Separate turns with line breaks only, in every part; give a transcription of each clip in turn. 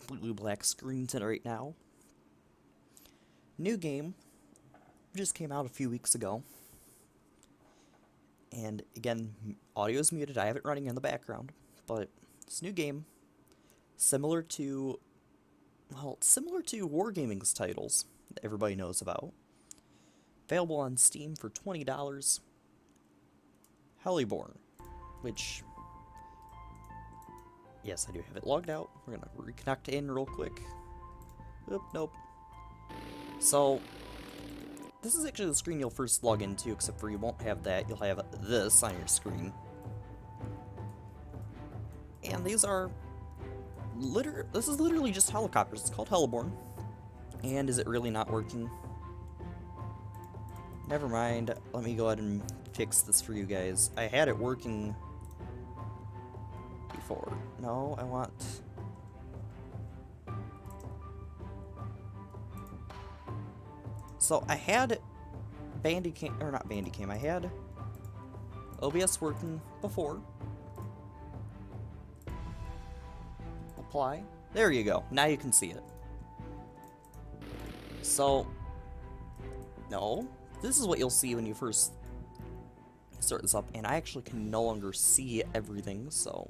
completely black screen right now. New game just came out a few weeks ago. And again, audio is muted. I have it running in the background. But this new game, similar to Wargaming's titles that everybody knows about. Available on Steam for $20. Helliborn, which, yes, I do have it logged out. We're gonna reconnect in real quick. Oop, nope. So, this is actually the screen you'll first log into, except for you won't have that. You'll have this on your screen. And these are this is literally just helicopters. It's called Helliborn. And is it really not working? Never mind. Let me go ahead and fix this for you guys. I had it working before. No, I want... So I had Bandicam, or not Bandicam, I had OBS working before. Apply. There you go. Now you can see it. So, no. This is what you'll see when you first start this up, and I actually can no longer see everything, so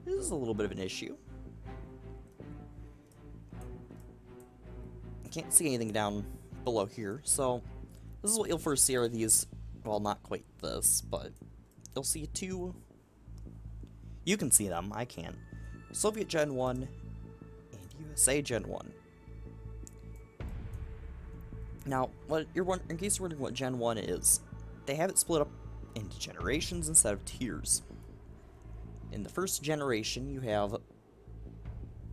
this is a little bit of an issue. I can't see anything down below here, so this is what you'll first see are these, well, not quite this, but you'll see two, you can see them, I can. Soviet Gen 1 and USA Gen 1. Now, in case you're wondering what Gen 1 is, they have it split up into generations instead of tiers. In the first generation, you have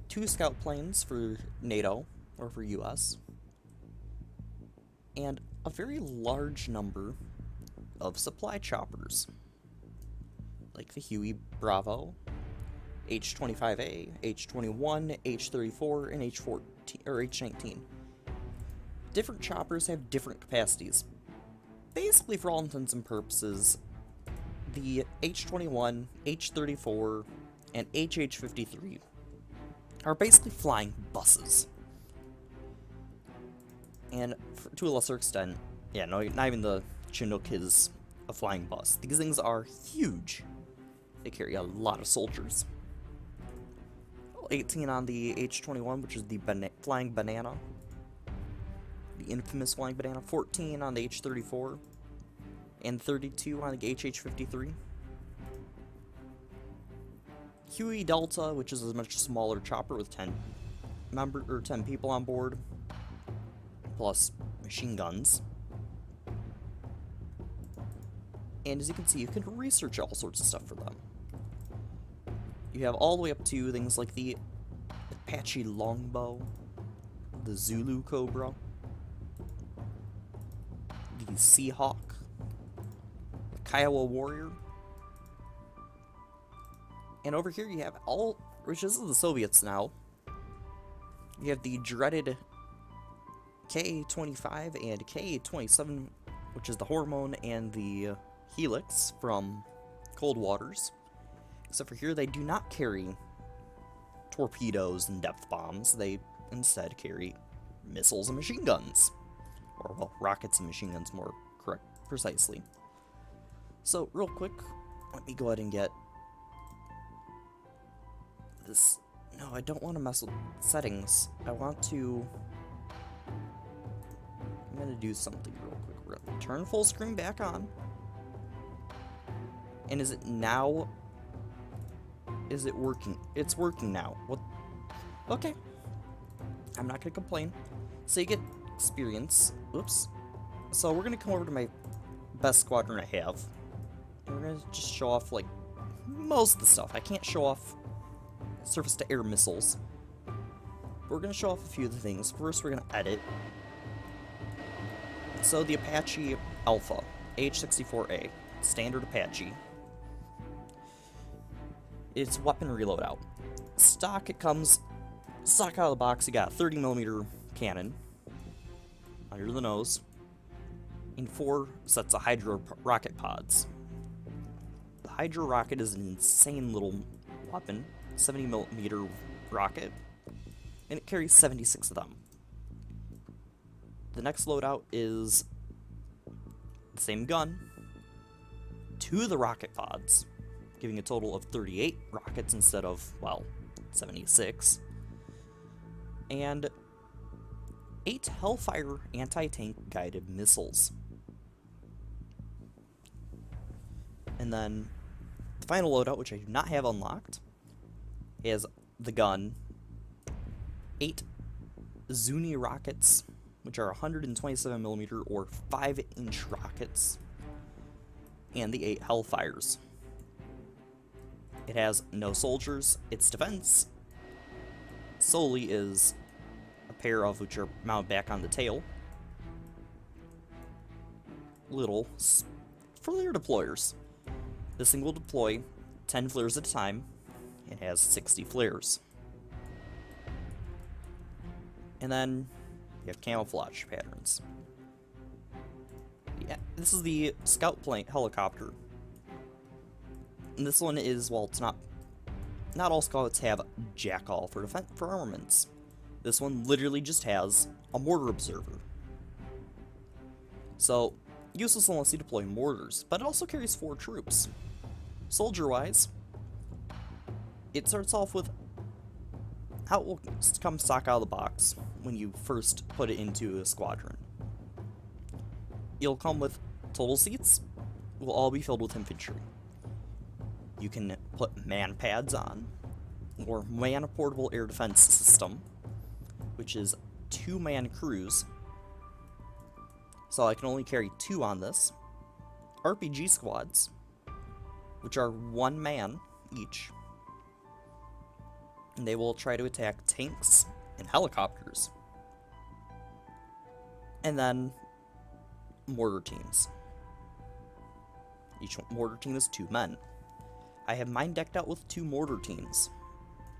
2 scout planes for NATO, or for US, and a very large number of supply choppers, like the Huey Bravo, H-25A, H-21, H-34, and H-14, or H-19. Different choppers have different capacities. Basically, for all intents and purposes, the H-21, H-34, and HH-53 are basically flying buses. And to a lesser extent, yeah, no, not even the Chinook is a flying bus. These things are huge. They carry a lot of soldiers. 18 on the H-21, which is the flying banana. The infamous flying banana. 14 on the H-34. And 32 on the HH-53. Huey Delta, which is a much smaller chopper with 10 people on board, plus machine guns. And as you can see, you can research all sorts of stuff for them. You have all the way up to things like the Apache Longbow, the Zulu Cobra, the Seahawk, the Kiowa Warrior, and over here you have which is the Soviets now, you have the dreaded Ka-25 and Ka-27, which is the Hormone and the Helix from Cold Waters. Except for here, they do not carry torpedoes and depth bombs. They instead carry missiles and machine guns. Or, well, rockets and machine guns, more precisely. So, real quick, let me go ahead and get this. No, I don't want to mess with settings. I want to... I'm going to do something real quick. We're going to turn full screen back on. And is it now... Is it working? It's working now. What? Okay. I'm not going to complain. So you get experience. Oops. So we're going to come over to my best squadron I have. And we're going to just show off, like, most of the stuff. I can't show off surface-to-air missiles. But we're going to show off a few of the things. First, we're going to edit. So the Apache Alpha, H-64A, standard Apache. It's weapon reload out. Stock, it comes stock out of the box. You got a 30mm cannon under the nose, and 4 sets of Hydro rocket pods. The Hydro rocket is an insane little weapon, 70mm rocket, and it carries 76 of them. The next loadout is the same gun, 2 of the rocket pods, giving a total of 38 rockets instead of, well, 76, and 8 Hellfire anti-tank guided missiles. And then the final loadout, which I do not have unlocked, is the gun, 8 Zuni rockets, which are 127mm or 5-inch rockets, and the 8 Hellfires. It has no soldiers. Its defense solely is a pair of which are mounted back on the tail. Little flare deployers. This thing will deploy 10 flares at a time. It has 60 flares. And then you have camouflage patterns. Yeah, this is the scout plane helicopter. And this one is, well, it's not all scouts have jackal for armaments. This one literally just has a mortar observer. So, useless unless you deploy mortars, but it also carries 4 troops. Soldier-wise, it starts off with how it will come stock out of the box when you first put it into a squadron. You'll come with total seats, will all be filled with infantry. You can put man pads on, or man portable air defense system, which is 2-man crews. So I can only carry 2 on this. RPG squads, which are 1 man each. And they will try to attack tanks and helicopters. And then mortar teams. Each mortar team is 2 men. I have mine decked out with 2 mortar teams,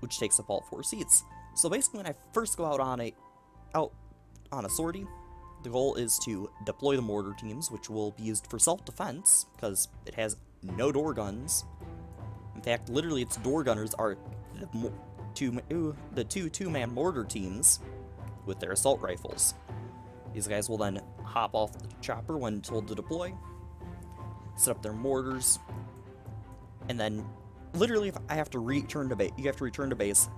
which takes up all 4 seats. So basically, when I first go out on a sortie, the goal is to deploy the mortar teams, which will be used for self-defense because it has no door guns. In fact, literally, its door gunners are the 2-man mortar teams with their assault rifles. These guys will then hop off the chopper when told to deploy, set up their mortars, and then literally if I have to return to base, you have to return to base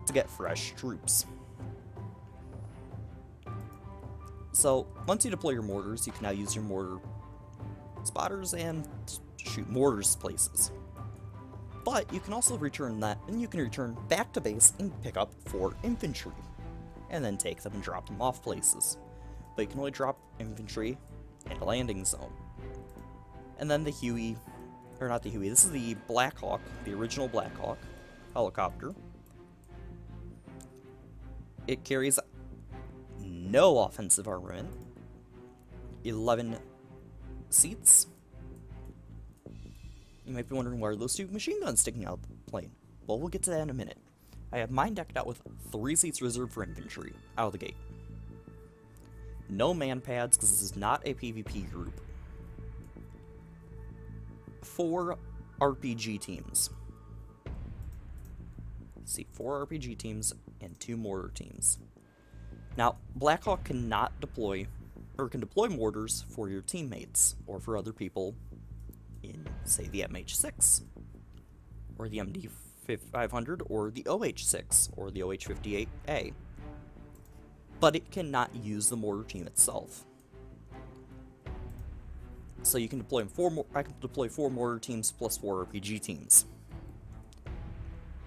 to get fresh troops. So once you deploy your mortars, you can now use your mortar spotters and shoot mortars places. But you can also return that, and you can return back to base and pick up 4 infantry, and then take them and drop them off places. But you can only drop infantry in a landing zone. And then the Huey, or not the Huey, this is the Black Hawk, the original Black Hawk helicopter. It carries no offensive armament, 11 seats. You might be wondering why are those 2 machine guns sticking out of the plane. Well, we'll get to that in a minute. I have mine decked out with 3 seats reserved for infantry out of the gate. No man pads because this is not a PvP group. 4 RPG teams. Let's see, 4 RPG teams and 2 mortar teams. Now, Blackhawk cannot deploy, or can deploy mortars for your teammates, or for other people in, say, the MH6, or the MD500, or the OH6, or the OH58A. But it cannot use the mortar team itself. So you can deploy I can deploy 4 mortar teams plus 4 RPG teams.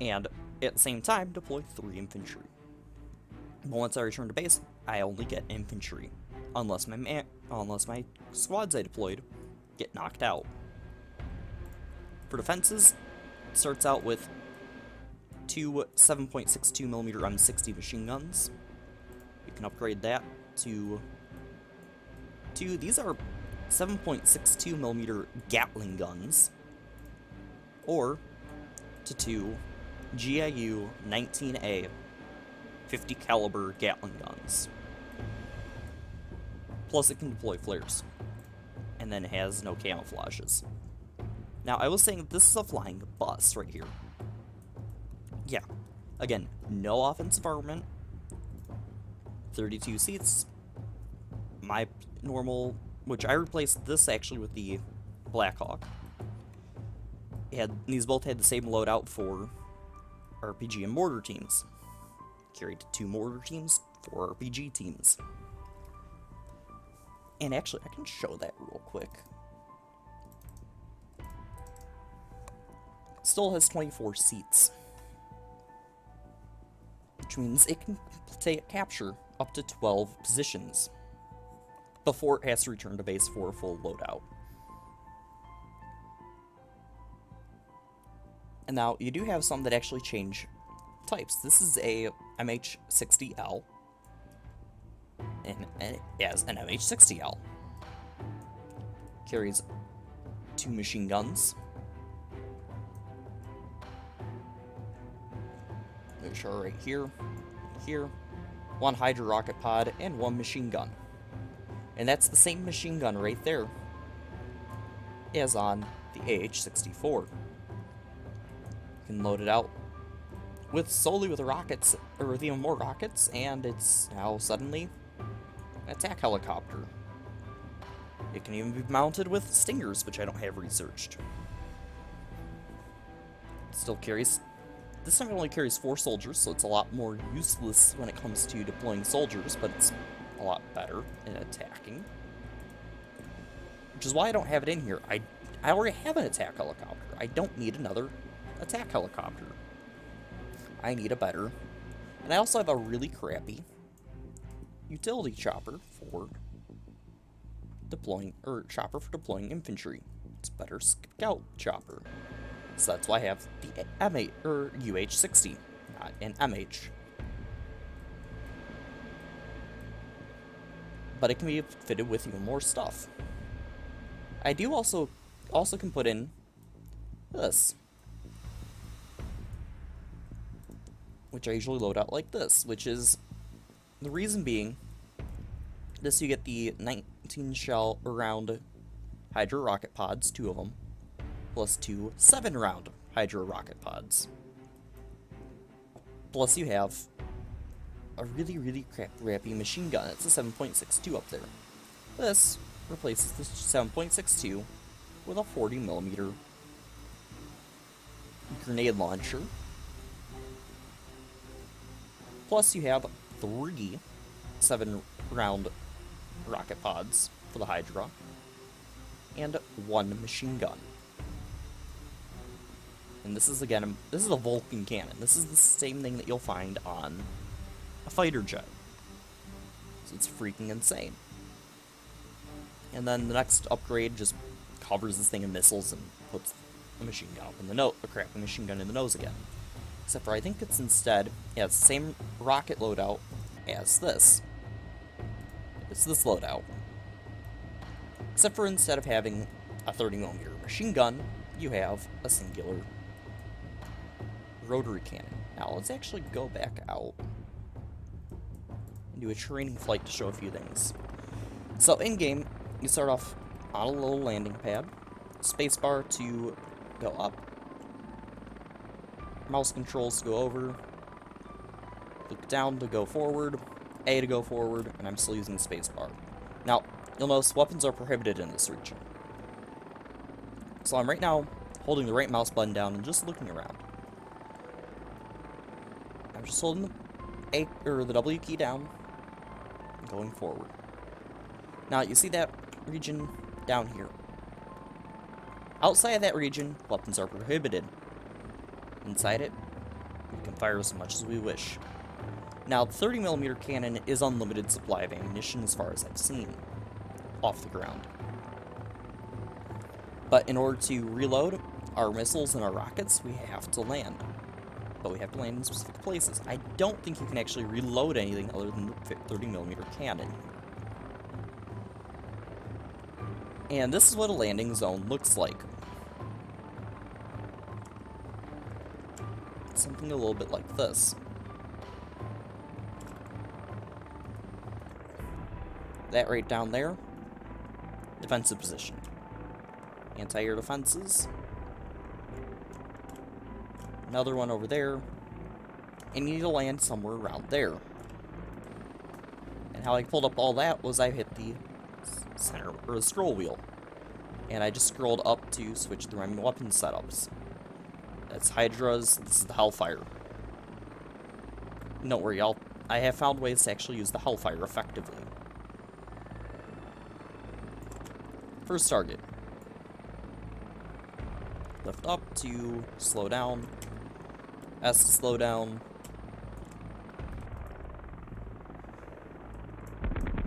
And at the same time, deploy 3 infantry. But once I return to base, I only get infantry, unless my squads I deployed get knocked out. For defenses, it starts out with 2 7.62mm M60 machine guns. You can upgrade that to 2. These are 7.62mm Gatling guns, or to 2 GIU 19A 50 caliber Gatling guns. Plus it can deploy flares, and then it has no camouflages. Now I was saying this is a flying bus right here. Yeah, Again, no offensive armament. 32 seats. My normal, which I replaced this actually with the Blackhawk. These both had the same loadout for RPG and mortar teams. Carried 2 mortar teams, 4 RPG teams. And actually, I can show that real quick. Still has 24 seats, which means it can capture up to 12 positions before it has to return to base for a full loadout. And now, you do have some that actually change types. This is a MH60L, and it has an MH60L. Carries 2 machine guns. Which are right here, here. 1 Hydra rocket pod, and 1 machine gun. And that's the same machine gun right there as on the AH-64. You can load it out solely with rockets, or with even more rockets, and it's now suddenly an attack helicopter. It can even be mounted with stingers, which I don't have researched. It still carries... This time it only carries 4 soldiers, so it's a lot more useless when it comes to deploying soldiers, but it's a lot better in attacking. Which is why I don't have it in here. I already have an attack helicopter. I don't need another attack helicopter. I need a better. And I also have a really crappy utility chopper for deploying, infantry. It's a better scout chopper. So that's why I have the M8 or UH-60, not an MH. But it can be fitted with even more stuff. I do also can put in this, which I usually load out like this, which is the reason being this: you get the 19 shell round Hydra rocket pods, 2 of them, plus 2 7-round Hydra rocket pods. Plus you have a really crappy machine gun. It's a 7.62 up there. This replaces the 7.62 with a 40mm grenade launcher. Plus you have 3 7-round rocket pods for the Hydra, and 1 machine gun. And this is, again, this is a Vulcan cannon. This is the same thing that you'll find on a fighter jet. So it's freaking insane. And then the next upgrade just covers this thing in missiles and puts a machine gun up in the nose, a crappy machine gun in the nose again. Except for I think it's instead, yeah, it's the same rocket loadout as this. It's this loadout. Except for instead of having a 30mm machine gun, you have a singular rotary cannon. Now, let's actually go back out and do a training flight to show a few things. So, in-game, you start off on a little landing pad, spacebar to go up, mouse controls to go over, look down to go forward, A to go forward, and I'm still using the spacebar. Now, you'll notice weapons are prohibited in this region. So I'm right now holding the right mouse button down and just looking around. I'm just holding the the W key down and going forward. Now you see that region down here. Outside of that region, weapons are prohibited. Inside it, we can fire as much as we wish. Now, the 30mm cannon is unlimited supply of ammunition as far as I've seen off the ground. But in order to reload our missiles and our rockets, we have to land. But we have to land in specific places. I don't think you can actually reload anything other than the 30mm cannon. And this is what a landing zone looks like. It's something a little bit like this. That right down there, defensive position. Anti-air defenses. Another one over there. and you need to land somewhere around there. And how I pulled up all that was I hit the center, or the scroll wheel. And I just scrolled up to switch through my weapon setups. That's Hydra's, this is the Hellfire. Don't worry, I have found ways to actually use the Hellfire effectively. First target. Lift up to slow down. S to slow down.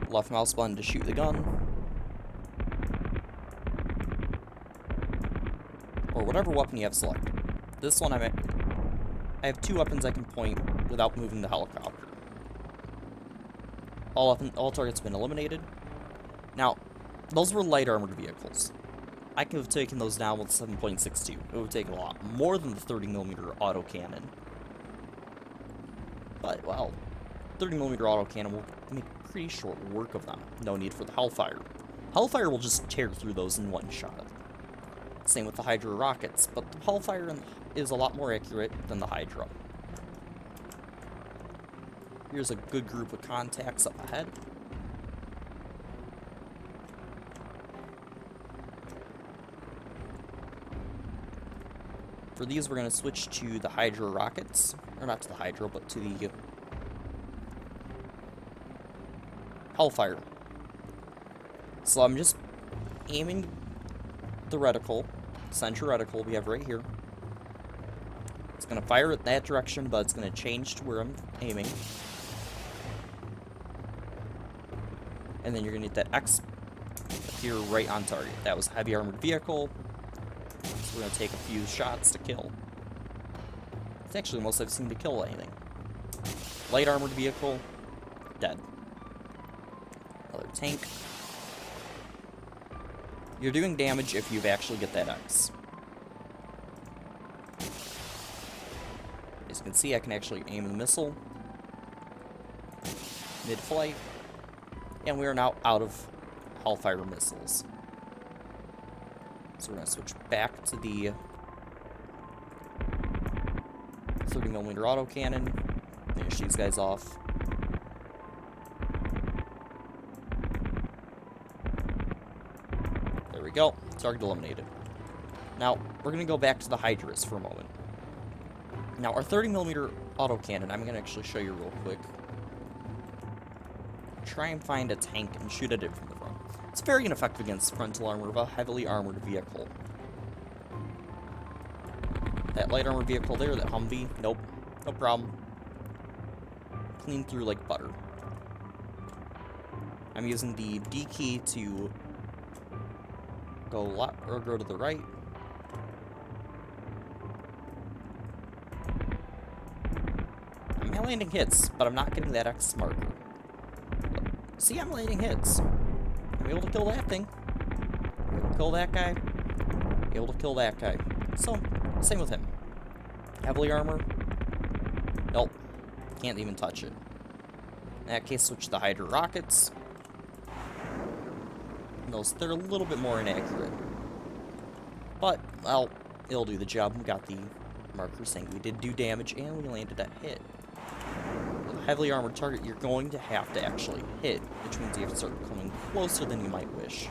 Left mouse button to shoot the gun. Or whatever weapon you have selected. This one I have 2 weapons I can point without moving the helicopter. All targets have been eliminated. Now, those were light armored vehicles. I could have taken those down with 7.62. It would have taken a lot more than the 30mm autocannon. But, well, 30mm autocannon will make pretty short work of them. No need for the Hellfire. Hellfire will just tear through those in one shot. Same with the Hydra rockets, but the Hellfire is a lot more accurate than the Hydra. Here's a good group of contacts up ahead. For these, we're going to switch to the Hydra rockets. Or not to the Hydra, but to the Hellfire. So I'm just aiming the reticle, center reticle we have right here. It's going to fire at that direction, but it's going to change to where I'm aiming. And then you're going to get that X appear right on target. That was a heavy armored vehicle. So we're going to take a few shots to kill. It's actually the most I've seen to kill anything. Light armored vehicle, dead. Another tank. You're doing damage if you actually get that X. As you can see, I can actually aim the missile mid-flight. And we are now out of Hellfire missiles. So we're going to switch back to the 30mm autocannon. Finish these guys off. There we go. Target eliminated. Now, we're going to go back to the Hydras for a moment. Now, our 30mm autocannon, I'm going to actually show you real quick. Try and find a tank and shoot at it from the front. It's very ineffective against frontal armor of a heavily armored vehicle. That light armored vehicle there, that Humvee, nope, no problem. Clean through like butter. I'm using the D key to go left or go to the right. I'm landing hits, but I'm not getting that X marker. See, I'm landing hits. I'm able to kill that thing. I'm able to kill that guy. Able to kill that guy. So, same with him. Heavily armor. Nope. Can't even touch it. In that case, switch to the Hydra rockets. They're a little bit more inaccurate. But, well, it'll do the job. We got the marker saying we did do damage, and we landed that hit. With a heavily armored target, you're going to have to actually hit, which means you have to start coming closer than you might wish.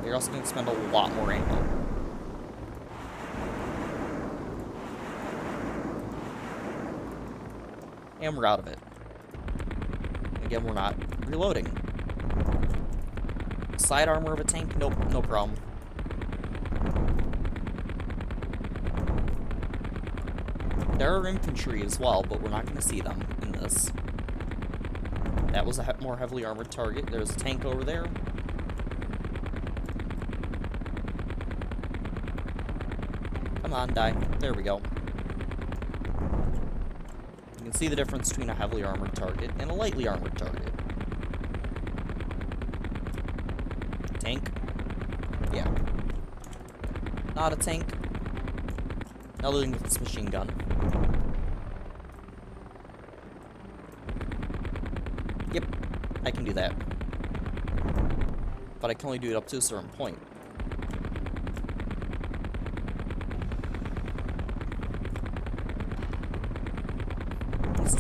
You're also going to spend a lot more ammo. And we're out of it. Again, we're not reloading. Side armor of a tank? Nope, no problem. There are infantry as well, but we're not going to see them in this. That was a more heavily armored target. There's a tank over there. Come on, die. There we go. You can see the difference between a heavily armored target and a lightly armored target. Tank? Yeah. Not a tank. Other than with this machine gun. Yep, I can do that. But I can only do it up to a certain point.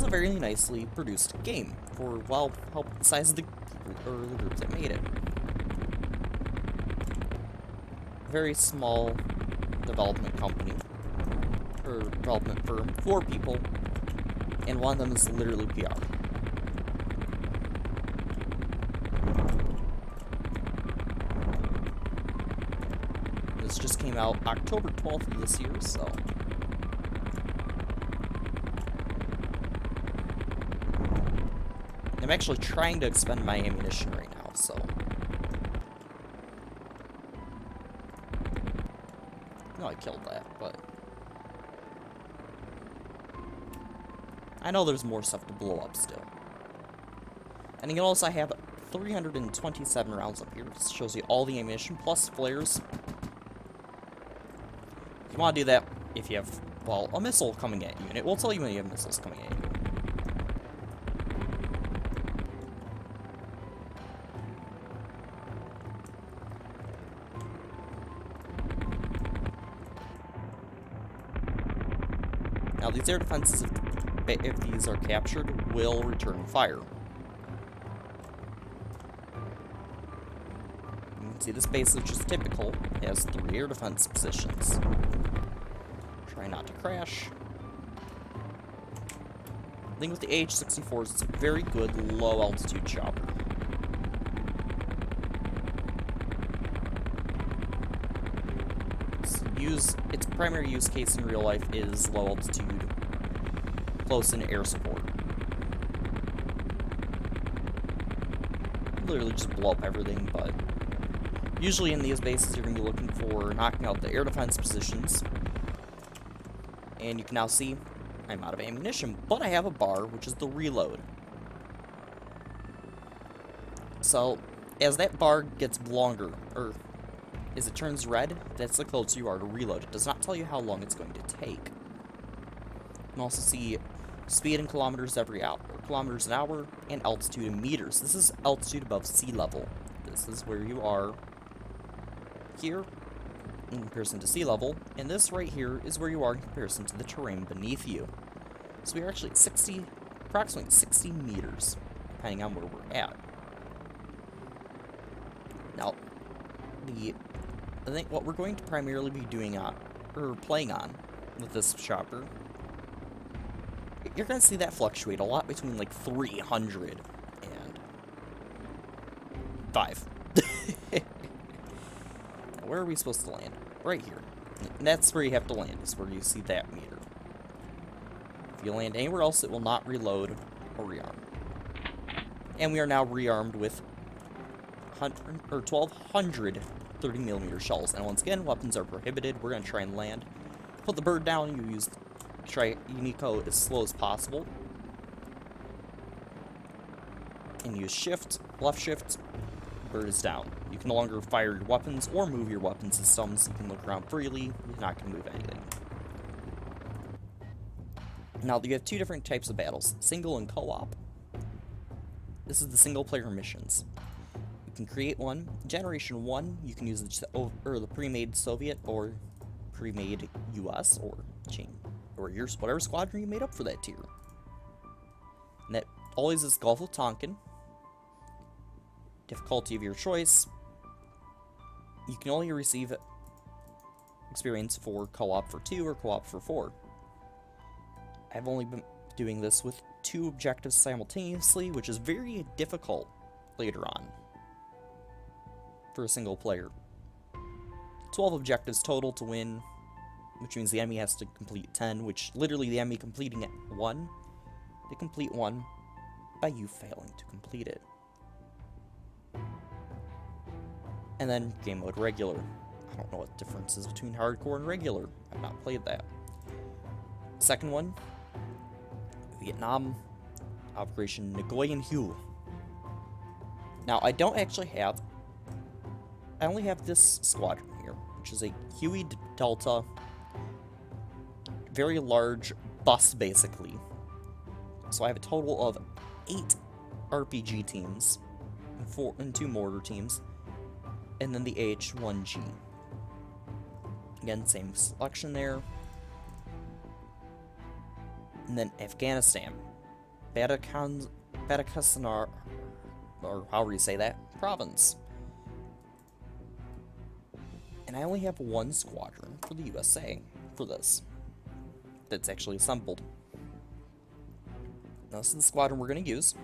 a very nicely produced game for, well, help the size of the group that made it. Very small development company, or development firm, 4 people, and one of them is literally PR. This just came out October 12th of this year, so... I'm actually trying to expend my ammunition right now, so... No, I killed that, but... I know there's more stuff to blow up still. And you notice I have 327 rounds up here. This shows you all the ammunition, plus flares. You want to do that if you have, well, a missile coming at you, and it will tell you when you have missiles coming at you. Now, these air defenses, if these are captured, will return fire. You can see this base, which is typical, has 3 air defense positions. Try not to crash. The thing with the AH-64 is it's a very good low-altitude chopper. Its primary use case in real life is low altitude, close-in air support. Literally just blow up everything, but usually in these bases you're going to be looking for knocking out the air defense positions. And you can now see I'm out of ammunition, but I have a bar, which is the reload. So, as that bar gets longer, or as it turns red, that's the closer you are to reload. It does not tell you how long it's going to take. You can also see speed in kilometers every hour, kilometers an hour, and altitude in meters. This is altitude above sea level. This is where you are here in comparison to sea level, and this right here is where you are in comparison to the terrain beneath you. So we are actually at approximately 60 meters, depending on where we're at. Now, I think what we're going to primarily be doing playing on with this chopper, you're going to see that fluctuate a lot between like 300 and 5. Now, where are we supposed to land? Right here. And that's where you have to land, is where you see that meter. If you land anywhere else, it will not reload or rearm. And we are now rearmed with 1,200 30mm shells. And once again, weapons are prohibited. We're going to try and land. Put the bird down. You try Unico as slow as possible. And use shift, left shift, bird is down. You can no longer fire your weapons or move your weapon systems. You can look around freely. You're not going to move anything. Now, you have 2 different types of battles, single and co-op. This is the single player missions. You can create one. Generation 1, you can use the pre-made Soviet or pre-made US or whatever squadron you made up for that tier. And that always is Gulf of Tonkin. Difficulty of your choice. You can only receive experience for co-op for 2 or co-op for 4. I've only been doing this with 2 objectives simultaneously, which is very difficult later on for a single player. 12 objectives total to win, which means the enemy has to complete 10, which literally the enemy completing it 1. They complete 1 by you failing to complete it. And then game mode regular. I don't know what the difference is between hardcore and regular. I've not played that. Second one, Vietnam, Operation Nguyen Hue. Now, I only have this squadron here, which is a Huey Delta, very large bus, basically. So I have a total of 8 RPG teams, and 2 mortar teams, and then the AH-1G. Again, same selection there. And then Afghanistan. Badakhasanar, or however you say that, province. And I only have one squadron for the USA for this. That's actually assembled. Now, this is the squadron we're going to use.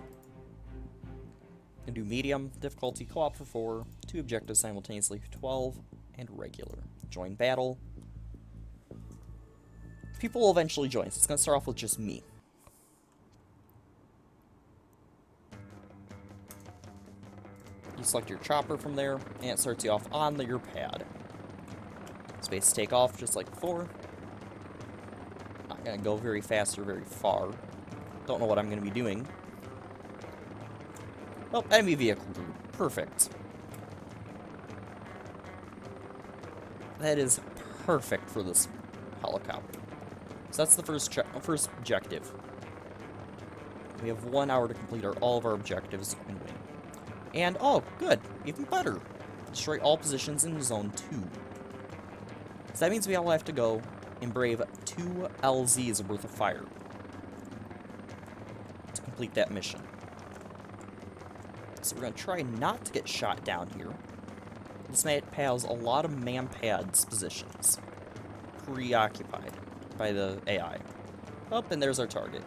Gonna do medium, difficulty, co-op for 4, 2 objectives simultaneously, 12, and regular. Join battle. People will eventually join, so it's gonna start off with just me. You select your chopper from there, and it starts you off on your pad. Space to take off, just like before. Not gonna go very fast or very far. Don't know what I'm gonna be doing. Oh, enemy vehicle group. Perfect. That is perfect for this helicopter. So that's the first objective. We have 1 hour to complete all of our objectives and win. And, oh, good. Even better. Destroy all positions in Zone 2. So that means we all have to go and brave 2 LZs worth of fire to complete that mission. So we're going to try not to get shot down here. This map has a lot of man-pads positions. Preoccupied by the AI. Oh, and there's our target.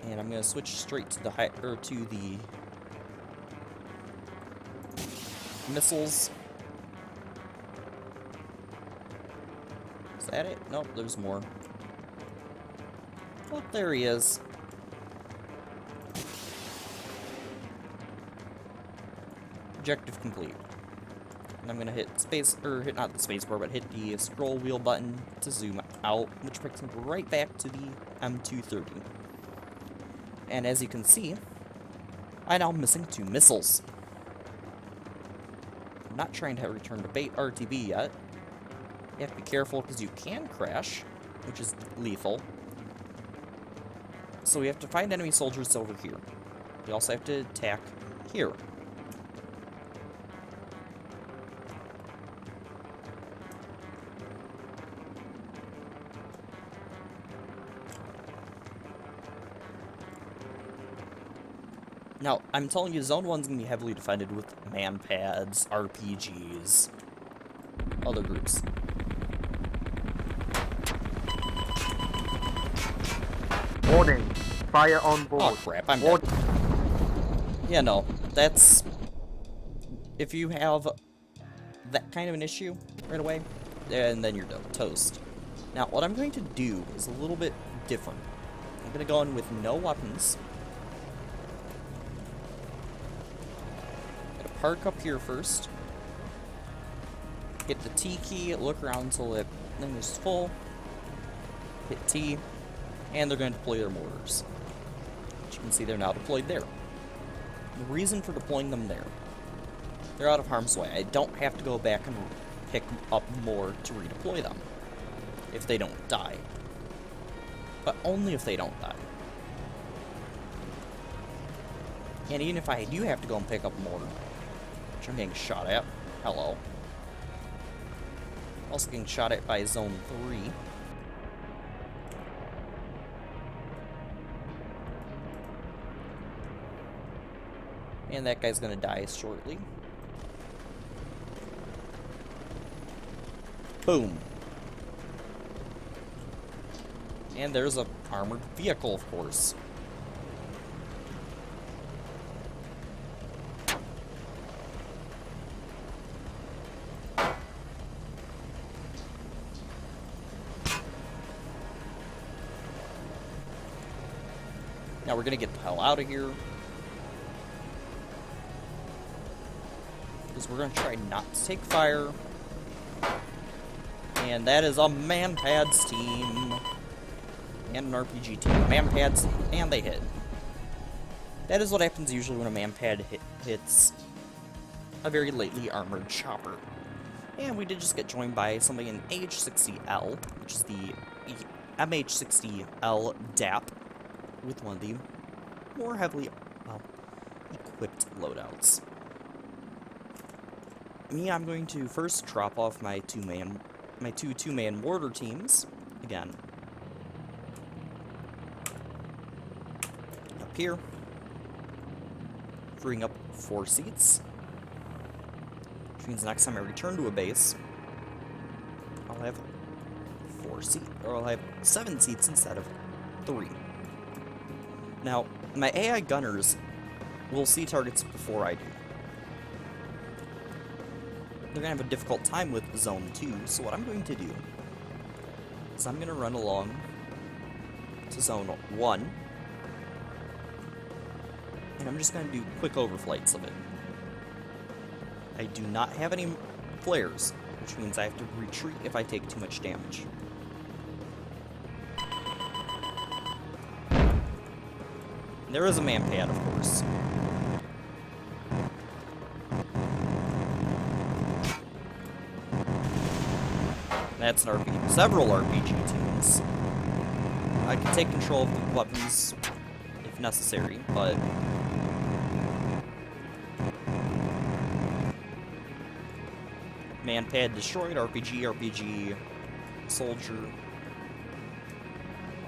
And I'm going to switch straight to the missiles. Is that it? Nope, there's more. Oh, there he is. Objective complete. And I'm gonna hit space, or hit not the space bar, but hit the scroll wheel button to zoom out, which brings me right back to the M230. And as you can see, I'm now missing 2 missiles. I'm not trying to return to RTB yet. You have to be careful because you can crash, which is lethal. So we have to find enemy soldiers over here. We also have to attack here. Now, I'm telling you, Zone 1's going to be heavily defended with man-pads, RPGs, other groups.
Warning, fire on board.
Oh crap, I'm dead. Yeah, no, that's... If you have that kind of an issue right away, and then you're toast. Now, what I'm going to do is a little bit different. I'm going to go in with no weapons. I'm going to park up here first. Hit the T key, look around until it thing is full. Hit T. And they're going to deploy their mortars. As you can see, they're now deployed there. The reason for deploying them there, they're out of harm's way. I don't have to go back and pick up more to redeploy them if they don't die. But only if they don't die. And even if I do have to go and pick up more, which I'm getting shot at. Hello. Also getting shot at by Zone 3. And that guy's gonna die shortly. Boom. And there's a armored vehicle, of course. Now we're gonna get the hell out of here. Because we're going to try not to take fire. And that is a man-pads team. And an RPG team. Man-pads, and they hit. That is what happens usually when a man-pad hits a very lately armored chopper. And we did just get joined by somebody in AH-60L, which is the MH-60L DAP, with one of the more heavily equipped loadouts. Me, I'm going to first drop off my two two-man mortar teams again. Up here. Freeing up 4 seats. Which means next time I return to a base, I'll have 4 seats, or I'll have 7 seats instead of 3. Now, my AI gunners will see targets before I do. They're gonna have a difficult time with Zone 2, so what I'm going to do is I'm gonna run along to Zone 1, and I'm just gonna do quick overflights of it. I do not have any flares, which means I have to retreat if I take too much damage. There is a man pad, of course. That's an RPG. Several RPG tunes. I can take control of the weapons if necessary, but man pad destroyed, RPG, soldier.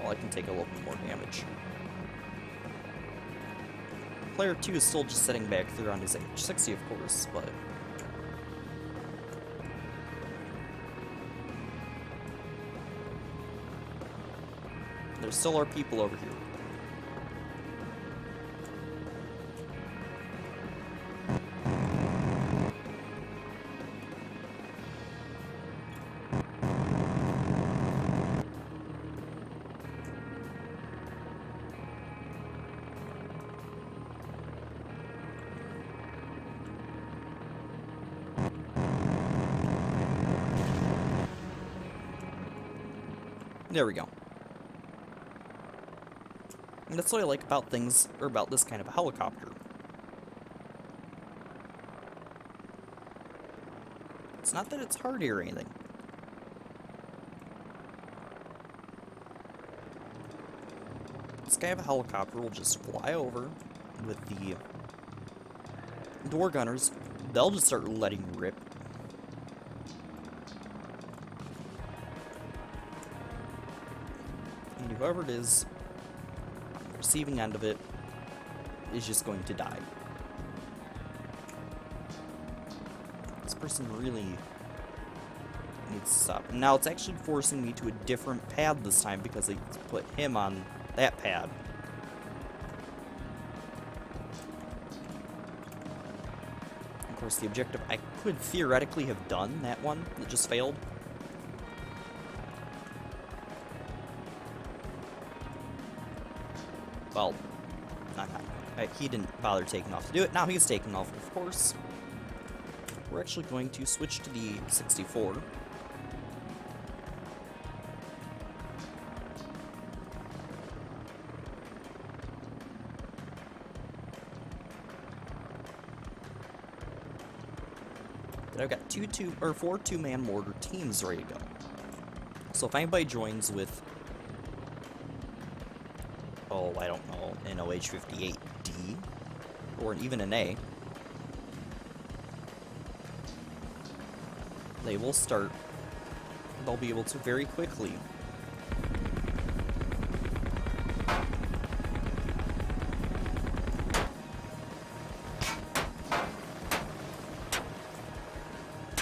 Well, I can take a little bit more damage. Player 2 is still just sitting back there on his H60, of course, but there still are people over here. There we go. And that's what I like about things, or about this kind of a helicopter. It's not that it's hard or anything. This guy of a helicopter will just fly over with the door gunners. They'll just start letting rip. And whoever it is, receiving end of it is just going to die. This person really needs to stop. And now it's actually forcing me to a different pad this time because they put him on that pad. Of course, the objective I could theoretically have done, that one that just failed. Well, he didn't bother taking off to do it. Now he's taking off, of course. We're actually going to switch to the 64. But I've got four two-man mortar teams ready to go. So if anybody joins with, oh, I don't know, an OH-58D, or even an A, they will start, they'll be able to very quickly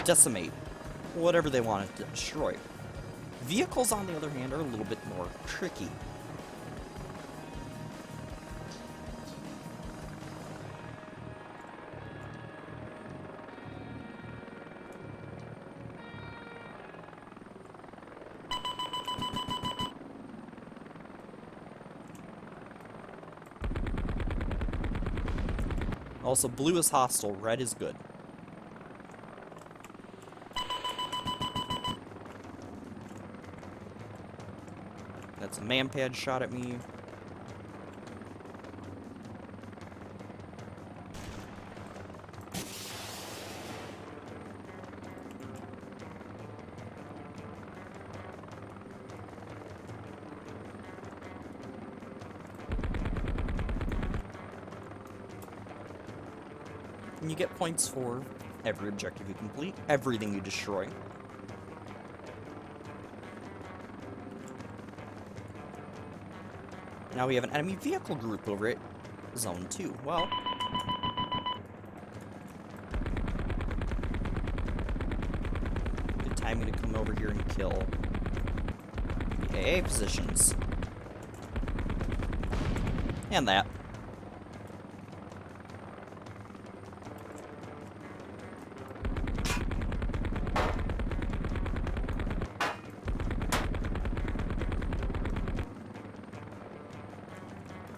decimate whatever they want to destroy. Vehicles, on the other hand, are a little bit more tricky. Also, blue is hostile, red is good. That's a man pad shot at me. And you get points for every objective you complete, everything you destroy. Now we have an enemy vehicle group over at Zone 2. Well, good timing to come over here and kill the AA positions. And that.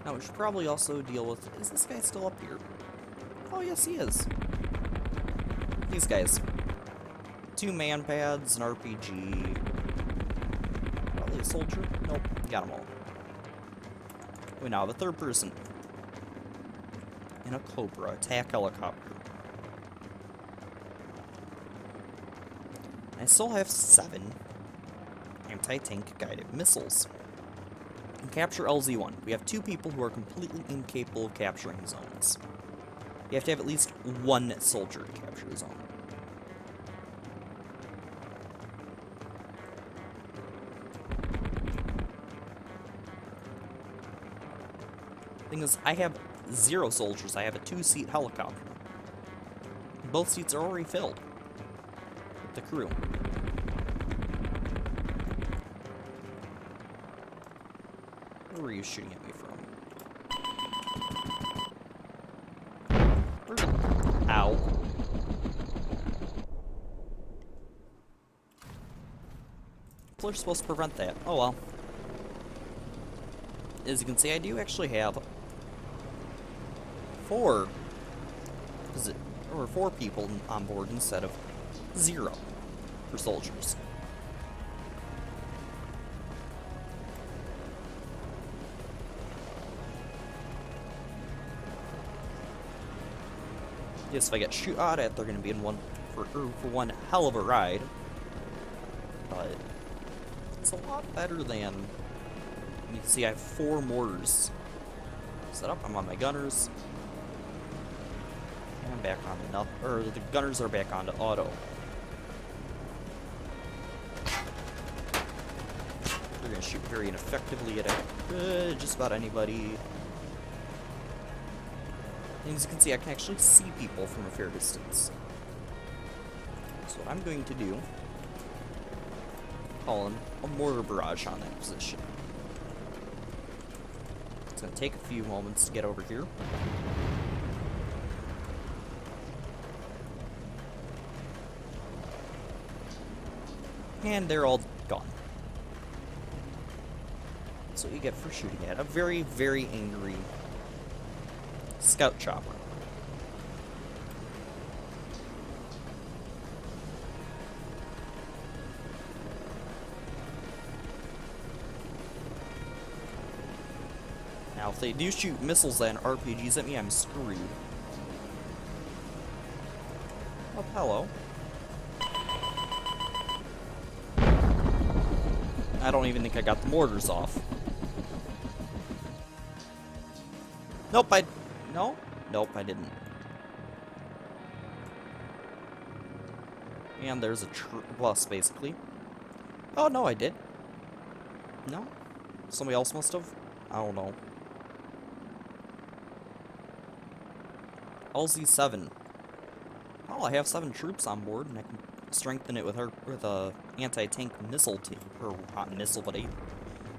Now we should probably also deal with... Is this guy still up here? Oh, yes, he is. These guys. 2 man pads, an RPG. Probably a soldier? Nope, got them all. We now have a 3rd person. In a Cobra attack helicopter. I still have 7 anti-tank guided missiles. And capture LZ1. We have 2 people who are completely incapable of capturing zones. You have to have at least 1 soldier to capture a zone. Thing is, I have 0 soldiers. I have a 2-seat helicopter. Both seats are already filled with the crew. Where were you shooting at me from? Ow. People are supposed to prevent that. Oh well. As you can see, I do actually have 4 people on board instead of 0 for soldiers. Yes, if I get shot at, they're going to be in for one hell of a ride. But it's a lot better than... You can see I have 4 mortars set up. I'm on my gunners. And I'm back on the gunners are back onto auto. They're going to shoot very ineffectively at just about anybody. And as you can see, I can actually see people from a fair distance. So what I'm going to do, call in a mortar barrage on that position. It's going to take a few moments to get over here. And they're all gone. That's what you get for shooting at a very, very angry scout chopper. Now, if they do shoot missiles and RPGs at me, I'm screwed. Oh, hello. I don't even think I got the mortars off. Nope, No? Nope, I didn't. And there's a bus, basically. Oh, no, I did. No? Somebody else must have? I don't know. LZ7. Oh, I have 7 troops on board, and I can strengthen it with a anti-tank missile team. Or, not missile, but a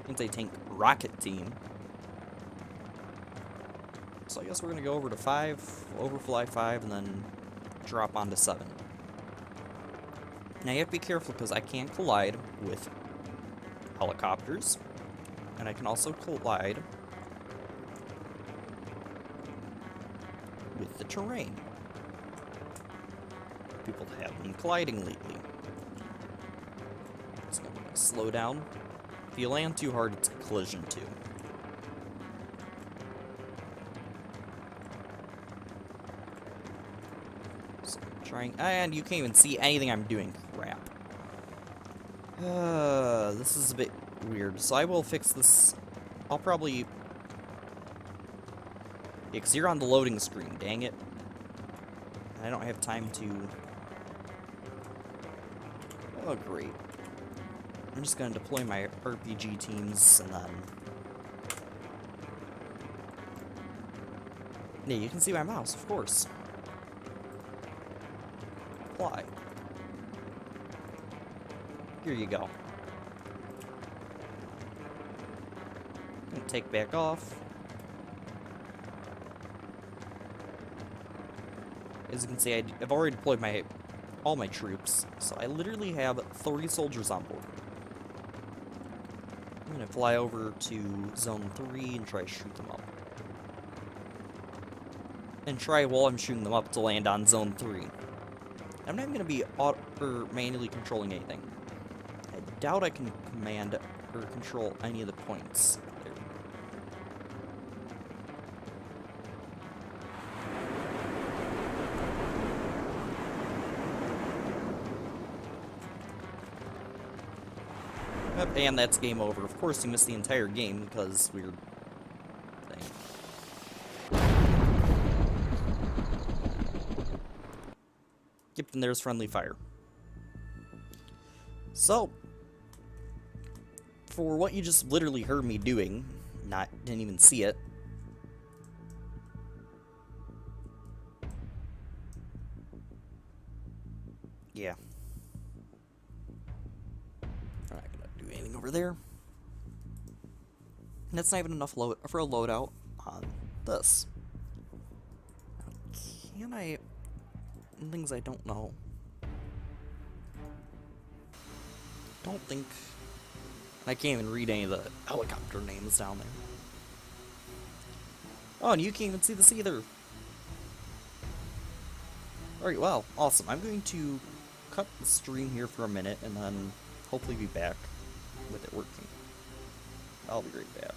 anti-tank rocket team. So I guess we're going to go over to 5, overfly 5, and then drop onto 7. Now you have to be careful because I can collide with helicopters, and I can also collide with the terrain. People have been colliding lately. So I'm going to slow down. If you land too hard, it's a collision too. And you can't even see anything I'm doing. Crap. This is a bit weird. So I will fix this. I'll probably... Yeah, because you're on the loading screen, dang it. I don't have time to... Oh, great. I'm just going to deploy my RPG teams and then Yeah, you can see my mouse, of course. Apply. Here you go. And take back off. As you can see, I've already deployed all my troops, so I literally have 30 soldiers on board. I'm gonna fly over to Zone 3 and try to shoot them up. And try, while I'm shooting them up, to land on Zone 3. I'm not gonna be manually controlling anything. I doubt I can command or control any of the points there. Yep, and that's game over. Of course, you missed the entire game because weird thing. Yep, and there's friendly fire. So, for what you just literally heard me doing, didn't even see it. Yeah. I'm not gonna do anything over there. And that's not even enough for a loadout on this. Now, can I... things I don't know. Don't think... I can't even read any of the helicopter names down there. Oh, and you can't even see this either. Alright, well, awesome. I'm going to cut the stream here for a minute and then hopefully be back with it working. I'll be right back.